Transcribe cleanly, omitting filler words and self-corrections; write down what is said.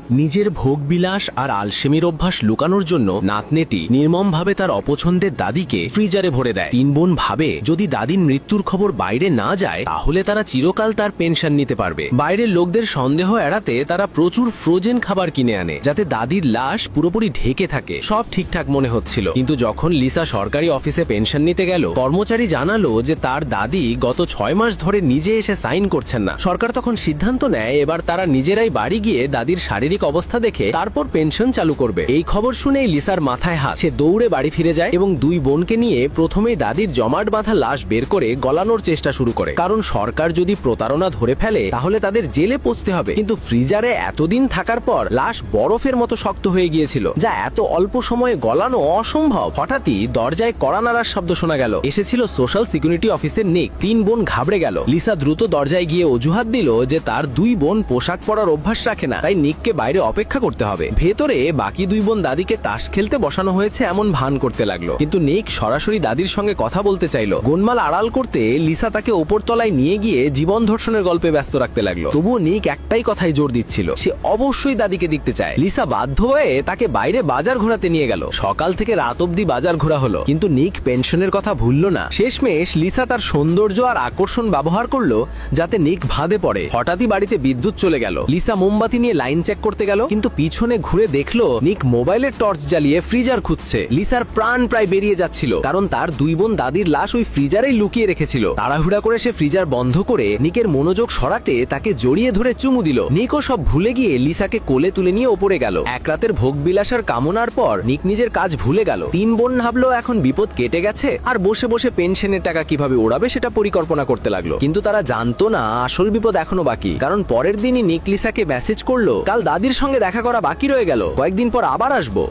নিজের ভোগবিলাস আর আলসেমির অভ্যাস লুকানোর জন্য নাতনেটি নির্মমভাবে তার অপছন্দের দাদিকে ফ্রিজারে ভরে দেয়। তিন বোন ভাবে যদি দাদির মৃত্যুর খবর বাইরে না যায় তাহলে তারা চিরকাল তার পেনশন নিতে পারবে। বাইরের লোকদের সন্দেহ এড়াতে তারা প্রচুর ফ্রোজেন খাবার কিনে আনে যাতে দাদির লাশ পুরোপুরি ঢেকে থাকে। সব ঠিকঠাক মনে হচ্ছিল, কিন্তু যখন লিসা সরকারি অফিসে পেনশন নিতে গেল, কর্মচারী জানালো যে তার দাদি গত 6 মাস ধরে নিজে এসে সাইন করছেন না। সরকার তখন সিদ্ধান্ত নেয় এবার তারা নিজেরাই বাড়ি গিয়ে দাদির শারীরিক অবস্থা দেখে তারপর পেনশন চালু করবে। এই খবর শুনেই লিসার মাথায় হাত। সে দৌড়ে বাড়ি ফিরে যায় এবং দুই বোনকে নিয়ে প্রথমেই দাদির জমাট বাঁধা লাশ বের করে গলানোর চেষ্টা শুরু করে, কারণ সরকার যদি প্রতারণা ধরে ফেলে তাহলে তাদের জেলে পৌঁছতে হবে। কিন্তু ফ্রিজারে এতদিন থাকার পর লাশ বরফের মতো শক্ত হয়ে গিয়েছিল, যা এত অল্প সময়ে গলানো অসম্ভব। হঠাৎই দরজায় কড়া নাড়ার শব্দ শোনা গেল। এসেছিল সোশ্যাল সিকিউরিটি অফিসের নিক। তিন বোন ঘাবড়ে গেল। লিসা দ্রুত দরজায় গিয়ে অজুহাত দিল যে তার দুই বোন পোশাক পরার অভ্যাস রাখে না, তাই নিককে বাইরে অপেক্ষা করতে হবে। ভেতরে বাকি দুই বোন দাদিকে তাস খেলতে বসানো হয়েছে এমন ভান করতে লাগলো, কিন্তু নিক সরাসরি দাদির সঙ্গে কথা বলতে চাইলো। গোলমাল আড়াল করতে লিসা তাকে ওপর তলায় নিয়ে গিয়ে জীবন ধর্ষণের গল্পে ব্যস্ত রাখতে লাগলো। তবুও নিক একটাই কথাই জোর দিচ্ছিল, সে অবশ্যই দাদিকে দেখতে চায়। লিসা বাধ্য হয়ে তাকে বাইরে বাজার ঘোরাতে নিয়ে গেল। সকাল থেকে রাত অব্দি বাজার ঘোরা হলো, কিন্তু নিক পেনশনের কথা ভুললো না। শেষমেশ লিসা তার সৌন্দর্য আর আকর্ষণ ব্যবহার করলো যাতে নিক ভাদে পড়ে। হঠাৎই বাড়িতে বিদ্যুৎ চলে গেল। লিসা মোমবাতি নিয়ে লাইন চেক করতে গেল, কিন্তু পিছনে ঘুরে দেখলো নিক মোবাইলের টর্চ জ্বালিয়ে ফ্রিজার খুঁজছে। লিসার প্রাণ প্রায় বেরিয়ে যাচ্ছিল, কারণ তার দুই বোন দাদির লাশ ওই ফ্রিজারেই লুকিয়ে রেখেছিল। তাড়াহুড়া করে সে ফ্রিজার বন্ধ করে নিকের মনোযোগ সরাতে তাকে জড়িয়ে ধরে চুমু দিল। নিকও সব ভুলে গিয়ে লিসাকে কোলে তুলে নিয়ে ওপরে গেল। এক রাতের ভোগবিলাসার কামনার পর নিক নিজের কাজ ভুলে গেল। তিন বোন ভাবলো এখন বিপদ কেটে গেছে, আর বসে বসে পেনশনের টাকা কিভাবে ওড়াবে সেটা পরিকল্পনা করতে লাগলো। কিন্তু তারা জানতো না আসল বিপদ এখনো বাকি, কারণ পরের দিনই নিক লিসাকে মেসেজ করলো কাল দাদির সঙ্গে দেখা করা বাকি রয়ে গেল, কয়েকদিন পর আবার আসবো।